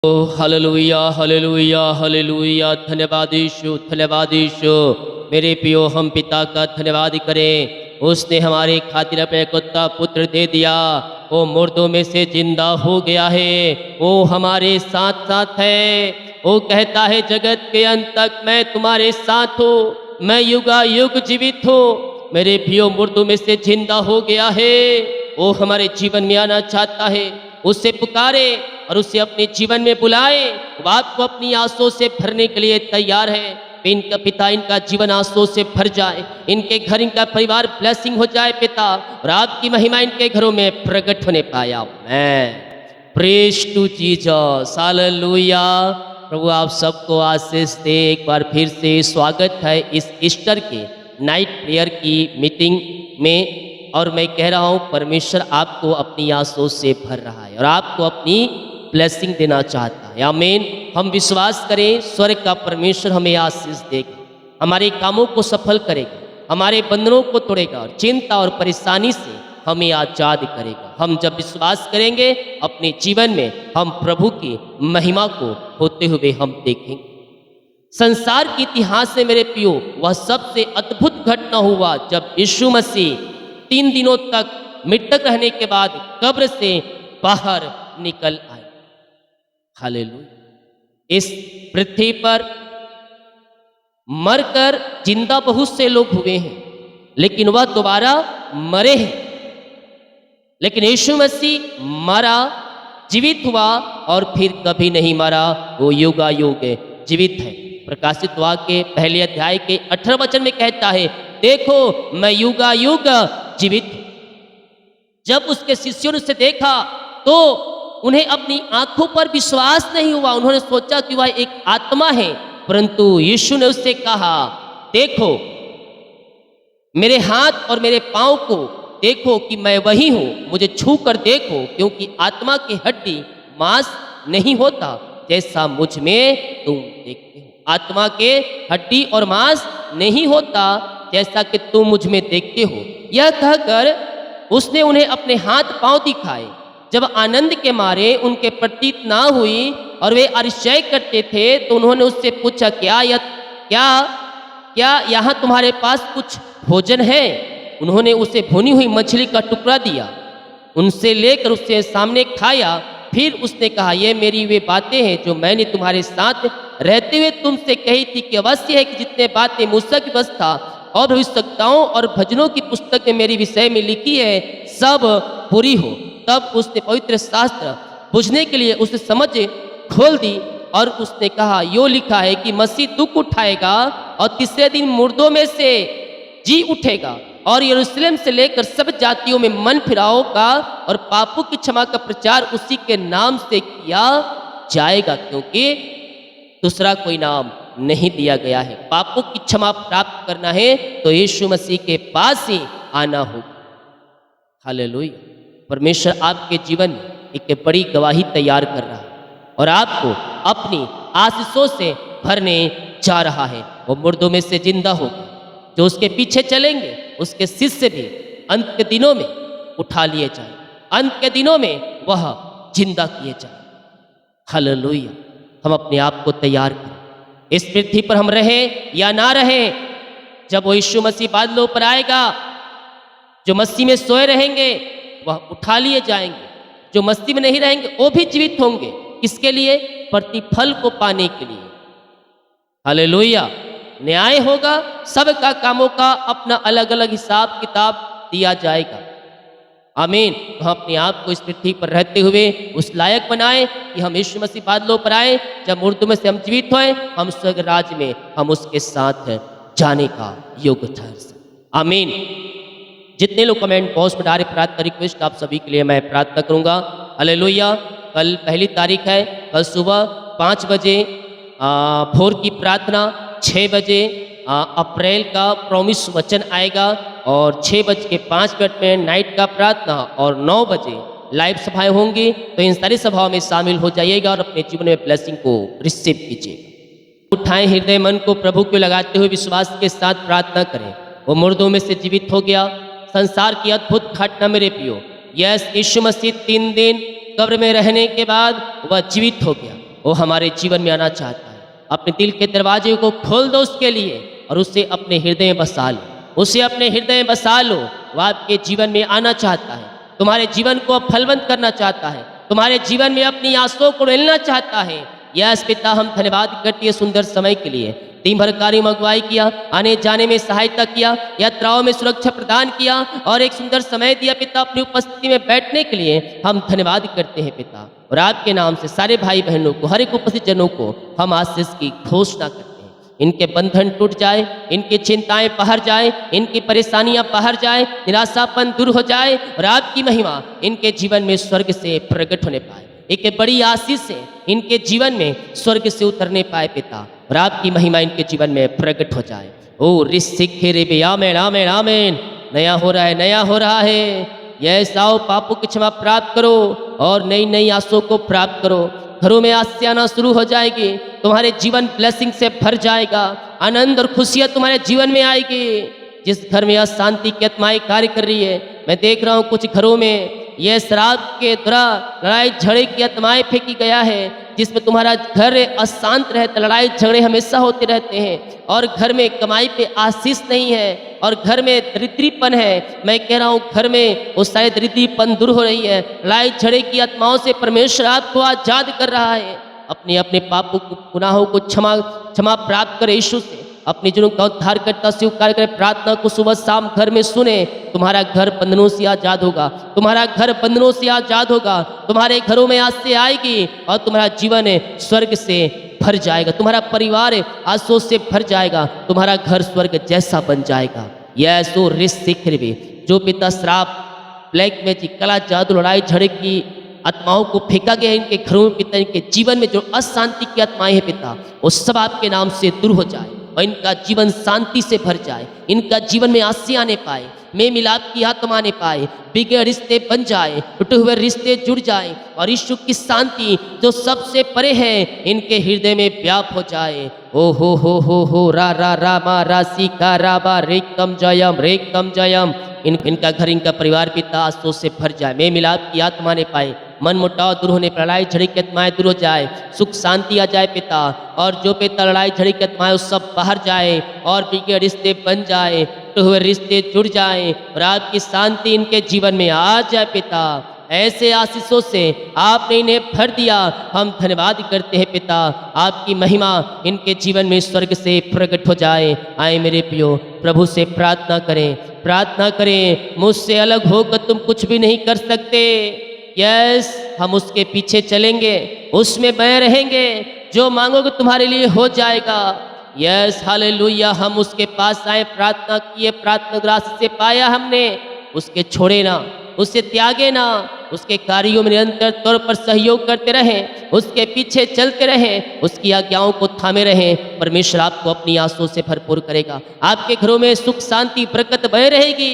ओ hallelujah hallelujah hallelujah. धन्यवाद यीशु, धन्यवाद यीशु। मेरे पियो हम पिता का धन्यवाद करें, उसने हमारे खातिर अपने कुत्ता पुत्र दे दिया। वो मुर्दों में से जिंदा हो गया है, वो हमारे साथ साथ है। वो कहता है जगत के अंत तक मैं तुम्हारे साथ हूँ, मैं युगा युग जीवित हूँ। मेरे पियो मुर्दों में से जिंदा हो गया है, वो हमारे जीवन में आना चाहता है। उससे पुकारे और उसे अपने जीवन में बुलाए, वो आपको अपनी आंसुओं से भरने के लिए तैयार है। इनका पिता, इनका जीवन आंसुओं से भर जाए, इनके घर, इनका परिवार ब्लेसिंग हो जाए पिता, और आपकी महिमा इनके घरों में प्रकट होने पाया। मैं प्रेज टू जीसस, हालेलुया। प्रभु आप सबको आशीष दे। एक बार फिर से स्वागत है इस ईस्टर के नाइट प्रेयर की मीटिंग में। और मैं कह रहा हूँ परमेश्वर आपको अपनी आंसुओं से भर रहा है और आपको अपनी ब्लेसिंग देना चाहता है। आमीन। हम विश्वास करें स्वर्ग का परमेश्वर हमें आशीष देगा, हमारे कामों को सफल करेगा, हमारे बंधनों को तोड़ेगा और चिंता और परेशानी से हमें आज़ाद करेगा। हम जब विश्वास करेंगे अपने जीवन में हम प्रभु की महिमा को होते हुए हम देखेंगे। संसार के इतिहास से मेरे पियो वह सबसे अद्भुत घटना हुआ जब यीशु मसीह 3 दिनों तक मृतक रहने के बाद कब्र से बाहर निकल आए। हालेलुया। इस पृथ्वी पर मरकर जिंदा बहुत से लोग हुए हैं, लेकिन वह दोबारा मरे हैं। लेकिन यीशु मसीह मरा, जीवित हुआ और फिर कभी नहीं मरा, वो युगायुग जीवित है। प्रकाशित वाक्य पहले अध्याय के 18 वचन में कहता है, देखो मैं युगायुग जीवित हूं। जब उसके शिष्यों ने उसे देखा तो उन्हें अपनी आंखों पर विश्वास नहीं हुआ। उन्होंने सोचा कि वह एक आत्मा है, परंतु यीशु ने उससे कहा, देखो मेरे हाथ और मेरे पांव को देखो कि मैं वही हूं, मुझे छू कर देखो, क्योंकि आत्मा की हड्डी मांस नहीं होता जैसा मुझ में तुम देखते हो। आत्मा के हड्डी और मांस नहीं होता जैसा कि तुम मुझ में देखते हो। यह कहकर उसने उन्हें अपने हाथ पांव दिखाए। जब आनंद के मारे उनके प्रतीत ना हुई और वे आश्चर्य करते थे तो उन्होंने उससे पूछा, क्या यहाँ तुम्हारे पास कुछ भोजन है? उन्होंने उसे भुनी हुई मछली का टुकड़ा दिया, उनसे लेकर उसके सामने खाया। फिर उसने कहा, ये मेरी वे बातें हैं जो मैंने तुम्हारे साथ रहते हुए तुमसे कही थी कि अवश्य है कि जितने बातें मूसा की व्यवस्था और भविष्यवक्ताओं और भजनों की पुस्तक में मेरी विषय में लिखी है सब पूरी हो। तब उसने पवित्र शास्त्र बुझने के लिए उसे समझ खोल दी और उसने कहा, यो लिखा है कि मसीह दुख उठाएगा और तीसरे दिन मुर्दों में से जी उठेगा और यरूशलेम से लेकर सब जातियों में मन फिराव का और पापों की क्षमा का प्रचार उसी के नाम से किया जाएगा, क्योंकि दूसरा कोई नाम नहीं दिया गया है। पापों की क्षमा प्राप्त करना है तो यीशु मसीह के पास ही आना होगा। हालेलुया। परमेश्वर आपके जीवन में एक बड़ी गवाही तैयार कर रहा है और आपको अपनी आशीषों से भरने जा रहा है। वो मुर्दों में से जिंदा होगा। जो उसके पीछे चलेंगे उसके शिष्य भी अंत के दिनों में उठा लिए जाए, अंत के दिनों में वह जिंदा किए जाए। हालेलुया। हम अपने आप को तैयार करें। इस पृथ्वी पर हम रहें या ना रहें, जब वो यीशु मसीह बादलों पर आएगा, जो मसीह में सोए रहेंगे वह उठा लिए जाएंगे, जो मसीह में नहीं रहेंगे वो भी जीवित होंगे। किसके लिए? प्रतिफल को पाने के लिए। हालेलुया। न्याय होगा, सबका कामों का अपना अलग अलग हिसाब किताब दिया जाएगा। आमीन। तो हम अपने आप को इस पृथ्वी पर रहते हुए उस लायक बनाएं कि हम यीशु मसीह बादलों पर आए, जब मुर्दों में से हम जीवित होएं, हम स्वर्ग राज में हम उसके साथ जाने का योग्य ठहर सकें। आमीन। जितने लोग कमेंट बॉक्स में डाले प्रार्थना रिक्वेस्ट, आप सभी के लिए मैं प्रार्थना करूंगा। हालेलुया। कल पहली तारीख है, कल सुबह 5 बजे भोर की प्रार्थना, 6 बजे अप्रैल का प्रॉमिस वचन आएगा और 6:05 में नाइट का प्रार्थना और 9 बजे लाइव सभाएं होंगी। तो इन सारी सभाओं में शामिल हो जाइएगा और अपने जीवन में ब्लेसिंग को रिसीव कीजिएगा। उठाएं हृदय मन को प्रभु को लगाते हुए विश्वास के साथ प्रार्थना करें। वो मुर्दों में से जीवित हो गया। संसार की अद्भुत घटना मेरे पियो। यस, यीशु मसीह 3 दिन कब्र में रहने के बाद वह जीवित हो गया। वो हमारे जीवन में आना चाहता है। अपने दिल के दरवाजे को खोल दो उसके लिए और उसे अपने हृदय में बसा लो, उसे अपने हृदय में बसा लो। वो आपके जीवन में आना चाहता है, तुम्हारे जीवन को फलवंत करना चाहता है, तुम्हारे जीवन में अपनी आंसुओं को उड़ेलना चाहता है। यस पिता, हम धन्यवाद करते हैं सुंदर समय के लिए। दिन भर कार्यों में अगुवाई किया, आने जाने में सहायता किया, यात्राओं में सुरक्षा प्रदान किया और एक सुंदर समय दिया पिता अपनी उपस्थिति में बैठने के लिए। हम धन्यवाद करते हैं पिता, और आपके नाम से सारे भाई बहनों को, हर एक उपस्थित जनों को हम आशीष की घोषणा करते हैं। इनके बंधन टूट जाए, इनकी चिंताएं बाहर जाए, इनकी परेशानियां बाहर जाए, निराशापन दूर हो जाए और आपकी महिमा इनके जीवन में स्वर्ग से प्रकट होने पाए। एक बड़ी आशीष से इनके जीवन में स्वर्ग से उतरने पाए पिता, और आपकी महिमा इनके जीवन में प्रकट हो जाए। ओ रिसिखे बे आमेन आमेन आमेन। नया हो रहा है, नया हो रहा है। यस, आओ पापों की क्षमा प्राप्त करो और नई नई आशाओं को प्राप्त करो। घरों में आशीष आना शुरू हो जाएगी, तुम्हारे जीवन ब्लेसिंग से भर जाएगा, आनंद और खुशियाँ तुम्हारे जीवन में आएगी। जिस घर में अशांति की आत्माएं कार्य कर रही है, मैं देख रहा हूँ कुछ घरों में यह शराब के द्वारा लड़ाई झगड़े की आत्माएं फेंकी गया है, जिसमें तुम्हारा घर अशांत रहता, लड़ाई झगड़े हमेशा होते रहते हैं और घर में कमाई पे आशीष नहीं है और घर में दरिद्रीपन है। मैं कह रहा हूँ घर में वो सारे दरिद्रीपन दूर हो रही है। लड़ाई झगड़े की आत्माओं से परमेश्वर आपको आजाद कर रहा है। अपने अपने पापों को, गुनाहों को क्षमा प्राप्त करे यीशु से, अपने जनों का उद्धार करता स्वीकार करे। प्रार्थना को सुबह शाम घर में सुने, तुम्हारा घर बंधनों से आजाद होगा, तुम्हारा घर बंधनों से आजाद होगा। तुम्हारे घरों में आज से आएगी और तुम्हारा जीवन स्वर्ग से भर जाएगा, तुम्हारा परिवार आशीषों से भर जाएगा, तुम्हारा घर स्वर्ग जैसा बन जाएगा। यह सो रिसिख भी जो पिता श्राप, ब्लैक मैजिक, कला जादू, लड़ाई झगड़े की आत्माओं को फेंका गया इनके घरों में पिता, इनके जीवन में जो अशांति की आत्माएं हैं पिता, वो सब आपके नाम से दूर हो जाए और इनका जीवन शांति से भर जाए। इनका जीवन में आशीष आने पाए, में मिलाप की आत्मा आने पाए, बिगड़े रिश्ते बन जाए, टूटे हुए रिश्ते जुड़ जाए और यीशु की शांति जो सबसे परे है इनके हृदय में व्याप हो जाए। ओ हो रा रा रा मा रा सी का रा बा रेकम जयम। इनका घर, इनका परिवार पिता आशीषों से भर जाए, में मिलाप की आत्मा ने पाए, मन मुटाव दूर होने पर लड़ाई झगड़े की आत्माएं दूर हो जाए, सुख शांति आ जाए पिता। और जो पिता लड़ाई झगड़े की आत्माएं उस सब बाहर जाए और बिगड़े रिश्ते बन जाए, टूटे हुए रिश्ते जुड़ जाए और आपकी शांति इनके जीवन में आ जाए पिता। ऐसे आशीषों से आपने इन्हें भर दिया, हम धन्यवाद करते हैं पिता। आपकी महिमा इनके जीवन में स्वर्ग से प्रकट हो जाए। आए मेरे प्रियो, प्रभु से प्रार्थना करें। मुझसे अलग होकर तुम कुछ भी नहीं कर सकते। यस, हम उसके पीछे चलेंगे, उसमें बने रहेंगे, जो मांगोगे तुम्हारे लिए हो जाएगा। Yes, hallelujah. हम उसके पास आए, प्रार्थना किए, प्रार्थना राशि से पाया हमने, उसके छोड़े ना, उसे त्यागे ना, उसके कार्यों में निरंतर तौर पर सहयोग करते रहें, उसके पीछे चलते रहें, उसकी आज्ञाओं को थामे रहें। परमेश्वर आपको अपनी आंसुओं से भरपूर करेगा। आपके घरों में सुख शांति बरकत बह रहेगी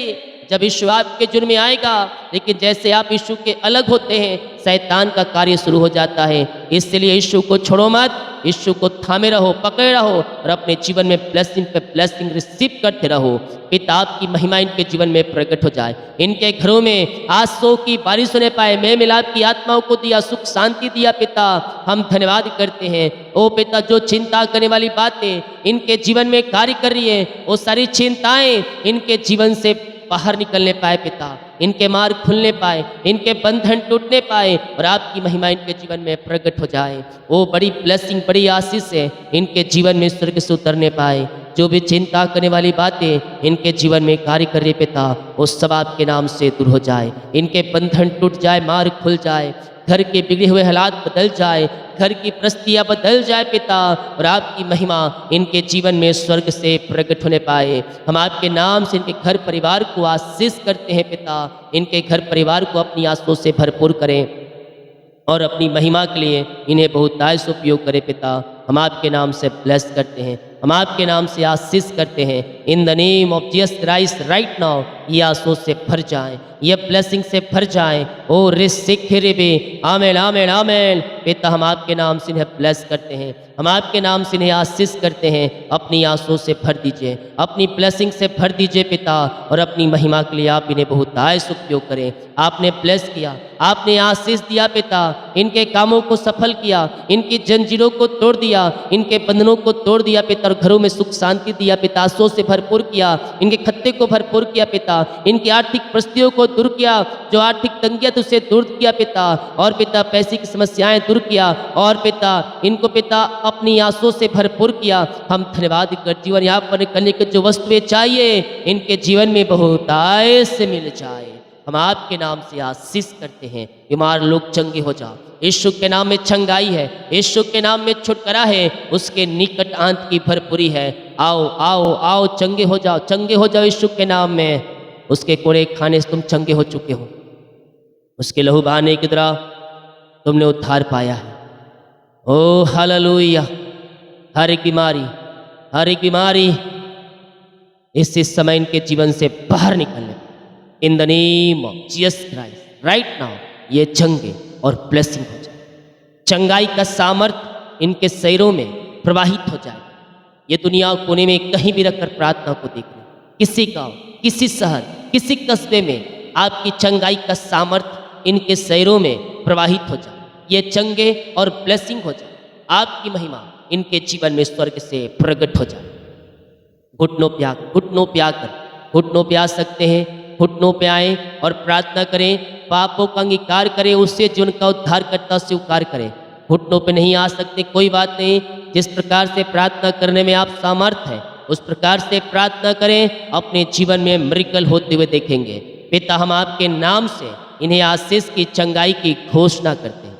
जब यीशु आपके जुर्म में आएगा। लेकिन जैसे आप यीशु के अलग होते हैं, शैतान का कार्य शुरू हो जाता है। इसलिए यीशु को छोड़ो मत, यीशु को थामे रहो, पकड़े रहो और अपने जीवन में ब्लेसिंग पे ब्लेसिंग रिसीव करते रहो। पिता आपकी महिमा इनके जीवन में प्रकट हो जाए, इनके घरों में आंसुओं की बारिश होने पाए, मेल मिलाप की आत्माओं को दिया, सुख शांति दिया पिता। हम धन्यवाद करते हैं। ओ पिता, जो चिंता करने वाली बातें इनके जीवन में कार्य कर रही है, वो सारी चिंताएं इनके जीवन से बाहर निकलने पाए पिता, इनके मार्ग खुलने पाए, इनके बंधन टूटने पाए और आपकी महिमा इनके जीवन में प्रकट हो जाए। वो बड़ी ब्लेसिंग, बड़ी आशीष है इनके जीवन में स्वर्ग से उतरने पाए। जो भी चिंता करने वाली बातें इनके जीवन में कार्य कर रही पिता, वो सब आपके नाम से दूर हो जाए, इनके बंधन टूट जाए, मार्ग खुल जाए, घर के बिगड़े हुए हालात बदल जाए, घर की परिस्थितियाँ बदल जाए पिता, और आपकी महिमा इनके जीवन में स्वर्ग से प्रकट होने पाए। हम आपके नाम से इनके घर परिवार को आशीष करते हैं पिता। इनके घर परिवार को अपनी आशीषों से भरपूर करें और अपनी महिमा के लिए इन्हें बहुतायत से उपयोग करें पिता। हम आपके नाम से ब्लेस करते हैं, हम आपके नाम से आशीष करते हैं। In the name of Jesus Christ right now ये आंसू से भर जाएं, ये ब्लेसिंग से भर जाएं। ओ रिसिखिरिबे आमेन आमेन आमेन। पिता हम आपके नाम से इन्हें ब्लेस करते हैं, हम आपके नाम से इन्हें आशीष करते हैं। अपनी आंसू से भर दीजिए, अपनी ब्लेसिंग से भर दीजिए पिता, और अपनी महिमा के लिए आप इन्हें बहुत आयस उपयोग करें। आपने ब्लेस किया, आपने आशीष दिया पिता, इनके कामों को सफल किया, इनकी जंजीरों को तोड़ दिया, इनके बंधनों को तोड़ दिया पिता, और घरों में सुख शांति दिया पिता, आंसू से भरपूर किया, इनके खत्ते को भरपूर किया पिता, इनकी आर्थिक परिस्थितियों को दूर किया, जो आर्थिक तंगियां तो उसे दूर किया पिता, और पिता पैसे की समस्याएं दूर किया, और पिता इनको पिता अपनी आंसू से भरपूर किया। हम धन्यवाद कर जीवन यापन करने की जो वस्तुएं चाहिए इनके जीवन में बहुत आय से मिल जाए। हम आपके नाम से आशीष करते हैं। बीमार लोग चंगे हो जाओ, यीशु के नाम में चंगाई है, यीशु के नाम में छुटकारा है, उसके निकट आंत की भरपूरी है। आओ आओ आओ, चंगे हो जाओ, चंगे हो जाओ यीशु के नाम में। उसके कोड़े खाने से तुम चंगे हो चुके हो, उसके लहू बहाने की तरह तुमने उद्धार पाया है। ओ हालेलुया। हर एक बीमारी इस समय इनके जीवन से बाहर निकलने in the name of Jesus Christ right now ये चंगे और ब्लेसिंग हो जाए। चंगाई का सामर्थ इनके शरीरों में प्रवाहित हो जाए। ये दुनिया कोने में कहीं भी रखकर प्रार्थना को देख लो, किसी गांव, किसी शहर, किसी कस्बे में आपकी चंगाई का सामर्थ इनके शरीरों में प्रवाहित हो जाए। ये चंगे और ब्लेसिंग हो जाए। आपकी महिमा इनके जीवन में स्वर्ग से प्रकट हो जाए। घुटनों पे आ सकते हैं, घुटनों पे आए और प्रार्थना करें, पापों का अंगीकार करें, उससे जीवन का उद्धार करता स्वीकार करें। घुटनों पे नहीं आ सकते, कोई बात नहीं, जिस प्रकार से प्रार्थना करने में आप सामर्थ हैं उस प्रकार से प्रार्थना करें, अपने जीवन में मिरेकल होते हुए देखेंगे। पिता हम आपके नाम से इन्हें आशीष की चंगाई की घोषणा करते हैं।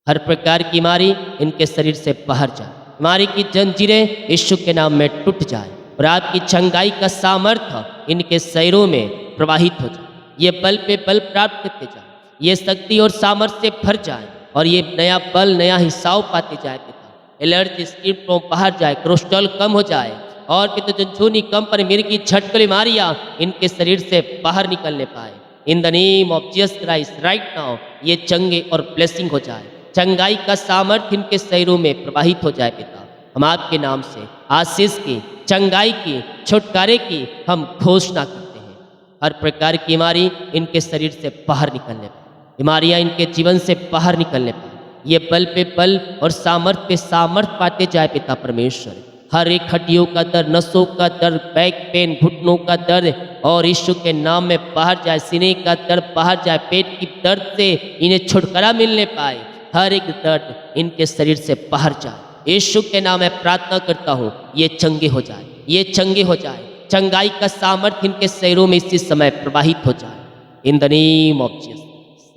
हर प्रकार की बीमारी इनके शरीर से बाहर जाए, बीमारी की जंजीरें यीशु के नाम में टूट जाए, और आपकी चंगाई का सामर्थ्य इनके शरीरों में प्रवाहित हो जाए। ये बल पे बल प्राप्त करते जाए, ये शक्ति और सामर्थ्य से भर जाए, और ये नया बल, नया हिसाब पाते जाए पिता। एलर्जी स्किन प्रॉब्लम बाहर जाए, कोलेस्ट्रॉल कम हो जाए, और पिता जंझूनी कम पर मिर्गी झटकल बीमारियाँ इनके शरीर से बाहर निकलने पाए। In the name of Jesus Christ right now ये चंगे और ब्लेसिंग हो जाए। चंगाई का सामर्थ्य इनके शरीरों में प्रवाहित हो जाए पिता। हम आपके नाम से आशीष की, चंगाई की, छुटकारे की हम घोषणा करते हैं। हर प्रकार की बीमारी इनके शरीर से बाहर निकलने पाए, बीमारियां इनके जीवन से बाहर निकलने पाए। ये बल पे बल और सामर्थ्य पे सामर्थ्य पाते जाए पिता परमेश्वर। हर एक हड्डियों का दर्द, नसों का दर्द, बैक पेन, घुटनों का दर्द और यीशु के नाम में बाहर जाए। सीने का दर्द बाहर जाए, पेट की दर्द से इन्हें छुटकारा मिलने पाए। हर एक दर्द इनके शरीर से बाहर जाए। यीशु के नाम में प्रार्थना करता हूँ, ये चंगे हो जाए, ये चंगे हो जाए। चंगाई का सामर्थ्य इनके शरीरों में इसी समय प्रवाहित हो जाए। In the name of Jesus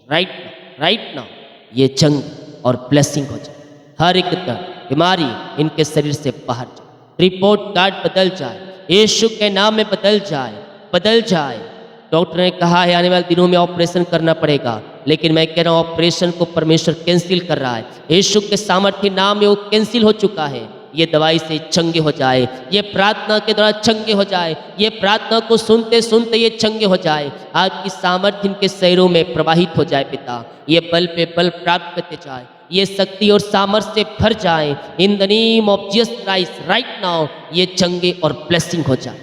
right now ये चंग और ब्लेसिंग हो जाए। हर एक दर्द, बीमारी इनके शरीर से बाहर जाए। रिपोर्ट कार्ड बदल जाए, यीशु के नाम में बदल जाए। डॉक्टर ने कहा है आने वाले दिनों में ऑपरेशन करना पड़ेगा, लेकिन मैं कह रहा हूँ ऑपरेशन को परमेश्वर कैंसिल कर रहा है। यीशु के सामर्थ्य नाम में वो कैंसिल हो चुका है। ये दवाई से चंगे हो जाए, ये प्रार्थना के द्वारा चंगे हो जाए, ये प्रार्थना को सुनते सुनते ये चंगे हो जाए। आपकी सामर्थ्य इनके शरीरों में प्रवाहित हो जाए पिता। ये बल पे बल प्राप्त करते जाए, ये शक्ति और सामर्थ्य से भर जाए। In the name of Jesus Christ right now ये चंगे और ब्लेसिंग हो जाए।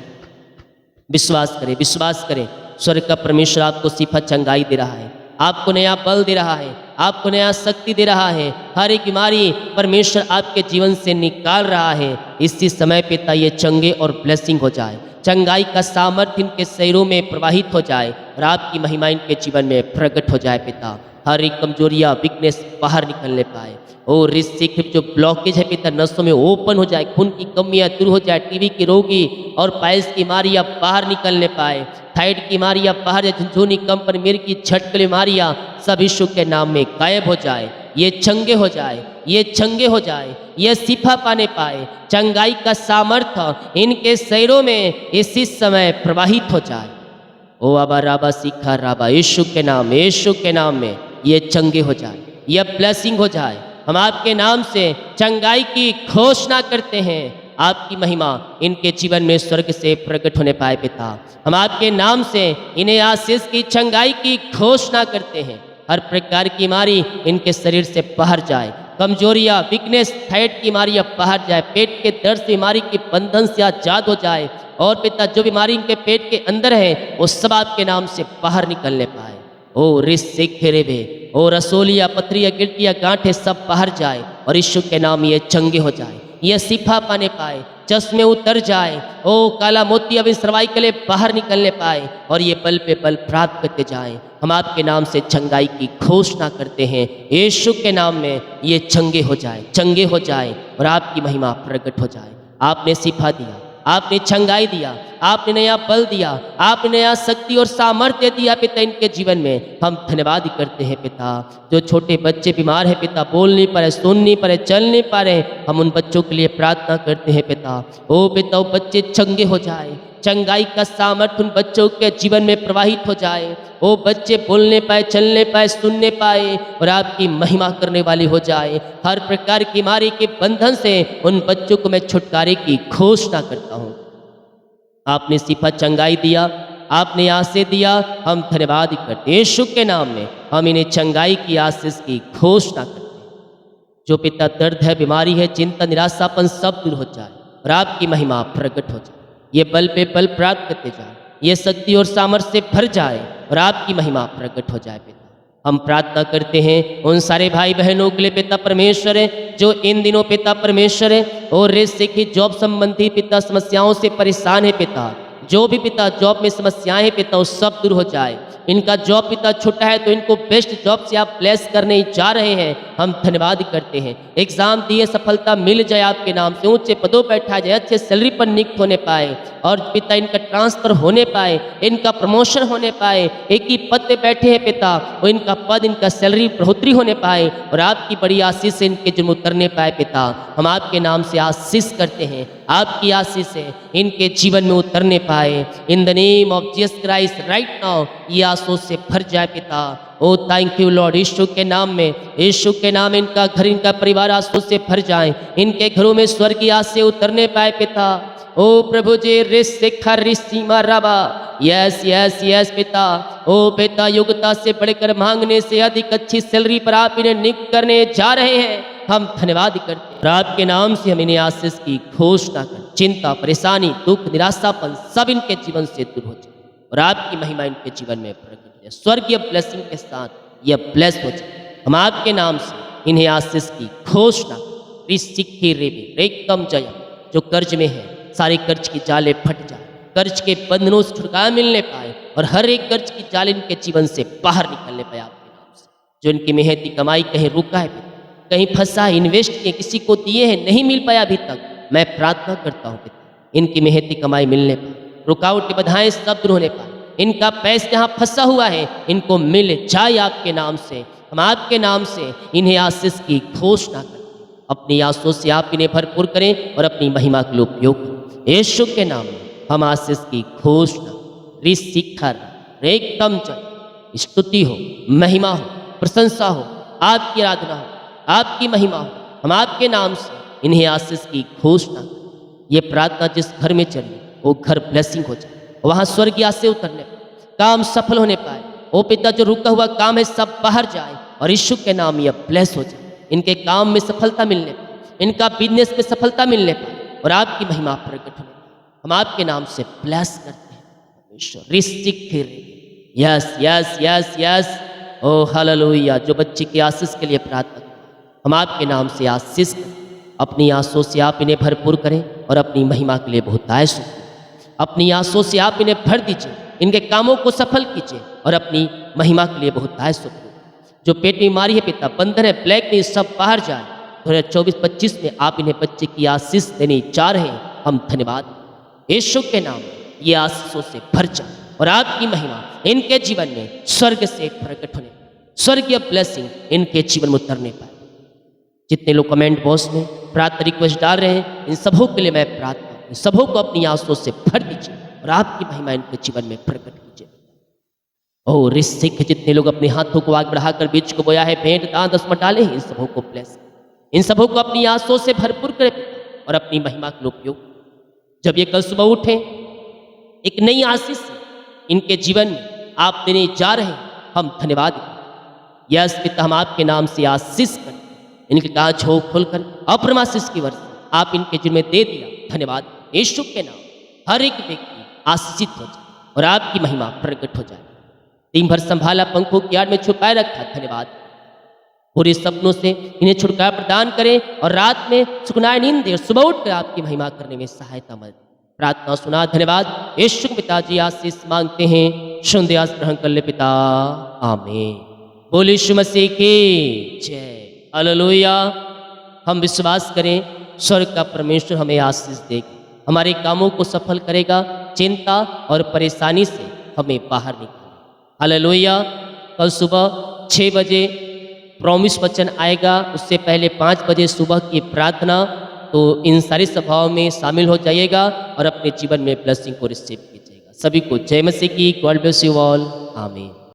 विश्वास करें, स्वर्ग का परमेश्वर आपको सिफा चंगाई दे रहा है, आपको नया बल दे रहा है, आपको नया शक्ति दे रहा है। हर एक बीमारी परमेश्वर आपके जीवन से निकाल रहा है। इसी समय पिता ये चंगे और ब्लेसिंग हो जाए। चंगाई का सामर्थ्य इनके शरीरों में प्रवाहित हो जाए और आपकी महिमा इनके जीवन में प्रकट हो जाए पिता। हर एक कमजोरियाँ, वीकनेस बाहर निकलने पाए। और रिस्क जो ब्लॉकेज है पिता नसों में ओपन हो जाए, खून की कमियाँ दूर हो जाए, टीबी की रोगी और पाइल्स की बीमारियाँ बाहर निकलने पाए, थायराइड की बीमारियाँ बाहर जाए, झुनझुनी कंपन मिर्गी की झटकल बीमारियाँ सब यीशु के नाम में गायब हो जाए। ये चंगे हो जाए, ये चंगे हो जाए, ये शिफा पाने पाए। चंगाई का सामर्थ्य इनके शरीरों में इसी समय प्रवाहित हो जाए। ओ अबा राबा सीखा राबा यीशु के नाम में ये चंगे हो जाए, ये ब्लेसिंग हो जाए। हम आपके नाम से चंगाई की घोषणा करते हैं। आपकी महिमा इनके जीवन में स्वर्ग से प्रकट होने पाए पिता। हम आपके नाम से इन्हें आशीष की चंगाई की घोषणा करते हैं। हर प्रकार की बीमारी इनके शरीर से बाहर जाए, कमजोरियाँ, वीकनेस, थायराइड की बीमारियाँ बाहर जाए, पेट के दर्द से बीमारी के बंधन से आजाद हो जाए। और पिता जो बीमारी इनके पेट के अंदर है वो सब आपके नाम से बाहर निकलने पाए। ओ रिस्सिखेरेबे, ओ रसोलिया, पथरिया, गिल्टिया, गांठे सब बाहर जाए और यीशु के नाम ये चंगे हो जाए, ये शिफा पाने पाए, चश्मे उतर जाए, ओ काला मोती अब इस सर्वाइकल बाहर निकलने पाए और ये बल पे बल प्राप्त करते जाए। हम आपके नाम से चंगाई की घोषणा करते हैं। यीशु के नाम में ये चंगे हो जाए, चंगे हो जाए और आपकी महिमा प्रकट हो जाए। आपने शिफा दिया, आपने चंगाई दिया, आपने नया बल दिया, आपने नया शक्ति और सामर्थ्य दिया पिता इनके जीवन में। हम धन्यवाद करते हैं पिता। जो छोटे बच्चे बीमार हैं पिता, बोल नहीं पा रहे, सुन नहीं पा रहे, चल नहीं पा रहे, हम उन बच्चों के लिए प्रार्थना करते हैं पिता। ओ पिता, वो बच्चे चंगे हो जाए, चंगाई का सामर्थ्य उन बच्चों के जीवन में प्रवाहित हो जाए। वो बच्चे बोलने पाए, चलने पाए, सुनने पाए और आपकी महिमा करने वाली हो जाए। हर प्रकार की बीमारी के बंधन से उन बच्चों को मैं छुटकारे की घोषणा करता हूँ। आपने शिफा चंगाई दिया, आपने आशीष दिया, हम धन्यवाद करते हैं। यीशु के नाम में हम इन्हें चंगाई की आशीष की घोषणा करते हैं। जो पिता दर्द है, बीमारी है, चिंता, निराशापन सब दूर हो जाए और आपकी महिमा प्रकट हो जाए। ये बल पे बल प्राप्त करते जाए, ये शक्ति और सामर्थ्य से भर जाए और आपकी महिमा प्रकट हो जाए पिता। हम प्रार्थना करते हैं उन सारे भाई बहनों के लिए पिता परमेश्वर है जो इन दिनों पिता परमेश्वर है और रेस की जॉब संबंधी पिता समस्याओं से परेशान है पिता। जो भी पिता जॉब में समस्याएं हैं पिता वो सब दूर हो जाए। इनका जॉब पिता छूटा है तो इनको बेस्ट जॉब से आप ब्लेस करने जा रहे हैं। हम धन्यवाद करते हैं। एग्जाम दिए, सफलता मिल जाए आपके नाम से, ऊंचे पदों पर बैठा जाए, अच्छे सैलरी पर नियुक्त होने पाए और पिता इनका ट्रांसफर होने पाए, इनका प्रमोशन होने पाए। एक ही पद पे बैठे हैं पिता, वो इनका पद, इनका सैलरी बढ़ोतरी होने पाए और आपकी बड़ी आशीष से इनके जन्म उतरने पाए पिता। हम आपके नाम से आशीष करते हैं, आपकी आशीष से इनके जीवन में उतरने पाए। In the name of Jesus Christ right now ये आशीष से भर जाए पिता। ओ थैंक यू लॉर्ड। यीशु के नाम में, यीशु के नाम में इनका घर, इनका परिवार आशीष से भर जाए। इनके घरों में स्वर्गीय आशीष उतरने पाए पिता। ओ प्रभु जी, रिस्सिखा रिसीमा रबा, यस यस यस पिता। ओ पिता, योग्यता से बढ़कर मांगने से अधिक अच्छी सैलरी पर आप इन्हें नियुक्त करने जा रहे हैं। हम धन्यवाद करते हैं और आपके नाम से हम इन्हें आशीष की घोषणा कर। चिंता, परेशानी, दुख, निराशापन सब इनके जीवन से दूर हो जाए और आपकी महिमा इनके जीवन में प्रकट हो जाए। स्वर्गीय ब्लेसिंग के साथ यह ब्लेस हो जाए। हम आपके नाम से इन्हें आशीष की घोषणा। रिस्सिखे रेबे एकदम जय। जो कर्ज में है सारे कर्ज की जाले फट जाए, कर्ज के बंधनों से छुटकारा मिलने पाए और हर एक कर्ज की जाल इनके जीवन से बाहर निकलने पाए आपके नाम से। जो इनकी मेहनती कमाई कहीं रुका है, कहीं फंसा है, इन्वेस्ट किए, किसी को दिए हैं, नहीं मिल पाया अभी तक, मैं प्रार्थना करता हूँ पिता इनकी मेहनती कमाई मिलने पाए, रुकावट बाधाएं सब दूर होने पाए। इनका पैसा जहाँ फंसा हुआ है इनको मिल जाए आपके नाम से। हम आपके नाम से इन्हें आशीष की घोषणा करें। अपनी आशीष से आप इन्हें भरपूर करें और अपनी महिमा के लिए उपयोग करें। यीशु के नाम में हम आशीष की घोषणा। रिस्सिखर एकदम जय। स्तुति हो, महिमा हो, प्रशंसा हो, आपकी आराधना हो, आपकी महिमा हो। हम आपके नाम से इन्हें आशीष की घोषणा। ये प्रार्थना जिस घर में चली वो घर ब्लेसिंग हो जाए, वहाँ स्वर्गीय आशीष उतरने पाए, काम सफल होने पाए। ओ पिता, जो रुका हुआ काम है सब बाहर जाए और यीशु के नाम यह ब्लेस हो जाए। इनके काम में सफलता मिलने पाए, इनका बिजनेस में सफलता मिलने पाए और आपकी महिमा प्रकट होने पाए। हम आपके नाम से ब्लेस करते हैं परमेश्वर। रिस्सिखे रेबे, यस यस यस यस। ओ हालेलुया। जो बच्चे की आशीष के लिए प्रार्थना, हम आपके नाम से आशीष करें। अपनी आंसुओं से आप इन्हें भरपूर करें और अपनी महिमा के लिए बहुतायत सुनें। अपनी आंसुओं से आप इन्हें भर दीजिए, इनके कामों को सफल कीजिए और अपनी महिमा के लिए बहुतायत सुनें। जो पेट में बीमारी है पिता, बंधन है, ब्लैक नहीं, सब बाहर जाए। 2024-25 में आप इन्हें बच्चे की आशीष देने जा रहे हैं। हम धन्यवाद यीशु के नाम में ये आशीषों से भर जाए और आपकी महिमा इनके जीवन में स्वर्ग से प्रकट होने पाए, स्वर्गीय ब्लेसिंग इनके जीवन में उतरने पाए। जितने लोग कमेंट बॉक्स में प्रार्थना रिक्वेस्ट डाल रहे हैं, इन सबों के लिए मैं प्रार्थना, इन सबों को अपनी आंसुओं से भर दीजिए और आपकी महिमा इनके जीवन में प्रकट कीजिए। ओ रिस्सिख, जितने लोग अपने हाथों को आगे बढ़ाकर बीज को बोया है, भेंट दान दसमत डाले हैं, इन सबों को ब्लेस, इन सबों को अपनी आंसुओं से भरपूर करें और अपनी महिमा के लिए उपयोग। जब ये कल सुबह उठें, एक नई आशीष इनके जीवन में आप देने जा रहे हैं, हम धन्यवाद दें। यस पिता, हम आपके नाम से आशीष करें, इनके काज हो खोलकर अप्रम आशीष की वर्ष आप इनके जीवन में दे दिया। धन्यवाद। यीशु के नाम हर एक व्यक्ति आशीषित हो जाए और आपकी महिमा प्रकट हो जाए। दिन भर संभाला, पंखों की आड़ में छुपाए रखा, धन्यवाद। पूरे सपनों से इन्हें छुटकारा प्रदान करें और रात में सुखनाई नींद दे और सुबह उठकर आपकी महिमा करने में सहायता मदद। प्रार्थना सुना, धन्यवाद। यीशु पिताजी आशीष मांगते हैं, सुन दे, आस ग्रहण कर ले पिता, आमीन। बोले यीशु मसीह की जय, हालेलुया। हम विश्वास करें स्वर्ग का परमेश्वर हमें आशीष देगा, हमारे कामों को सफल करेगा, चिंता और परेशानी से हमें बाहर निकालेगा। हालेलुया। कल सुबह 6 बजे प्रॉमिस वचन आएगा, उससे पहले 5 बजे सुबह की प्रार्थना। तो इन सारी सभाओं में शामिल हो जाइएगा और अपने जीवन में ब्लेसिंग को रिसीव कीजिएगा। सभी को जय मसीह की। गॉड ब्लेस यू ऑल, आमीन।